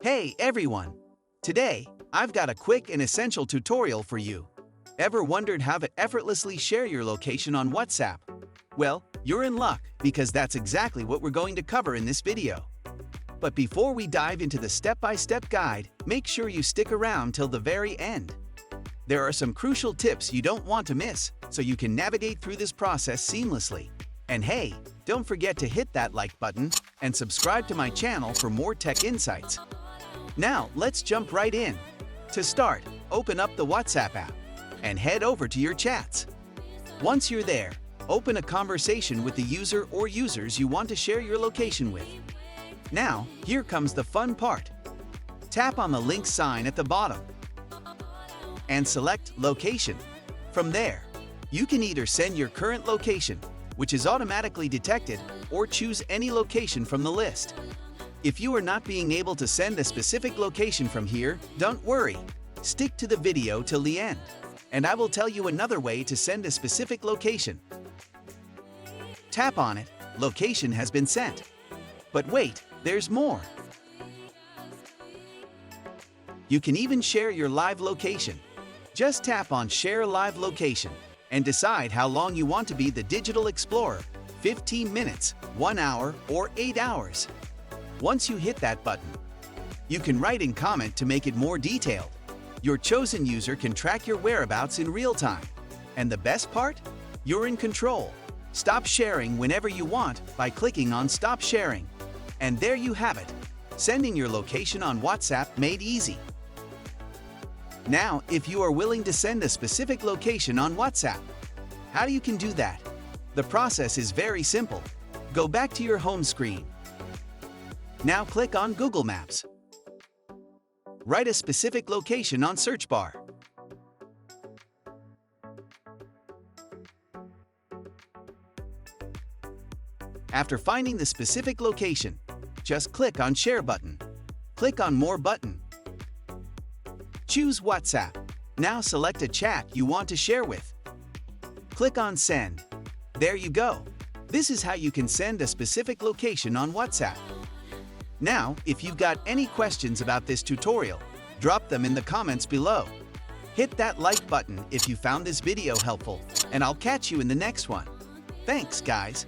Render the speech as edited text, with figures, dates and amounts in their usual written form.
Hey everyone! Today, I've got a quick and essential tutorial for you. Ever wondered how to effortlessly share your location on WhatsApp? Well, you're in luck because that's exactly what we're going to cover in this video. But before we dive into the step-by-step guide, make sure you stick around till the very end. There are some crucial tips you don't want to miss so you can navigate through this process seamlessly. And hey, don't forget to hit that like button and subscribe to my channel for more tech insights. Now, let's jump right in. To start, open up the WhatsApp app and head over to your chats. Once you're there, open a conversation with the user or users you want to share your location with. Now, here comes the fun part. Tap on the link sign at the bottom and select Location. From there, you can either send your current location, which is automatically detected, or choose any location from the list. If you are not being able to send a specific location from here, don't worry. Stick to the video till the end, and I will tell you another way to send a specific location. Tap on it, location has been sent. But wait, there's more. You can even share your live location. Just tap on Share Live Location and decide how long you want to be the Digital Explorer, 15 minutes, 1 hour, or 8 hours. Once you hit that button, you can write and comment to make it more detailed. Your chosen user can track your whereabouts in real time. And the best part? You're in control. Stop sharing whenever you want by clicking on Stop Sharing. And there you have it, sending your location on WhatsApp made easy. Now, if you are willing to send a specific location on WhatsApp, how you can do that? The process is very simple. Go back to your home screen. Now click on Google Maps. Write a specific location on search bar. After finding the specific location, just click on Share button. Click on More button. Choose WhatsApp. Now select a chat you want to share with. Click on Send. There you go. This is how you can send a specific location on WhatsApp. Now, if you've got any questions about this tutorial, drop them in the comments below. Hit that like button if you found this video helpful, and I'll catch you in the next one. Thanks, guys.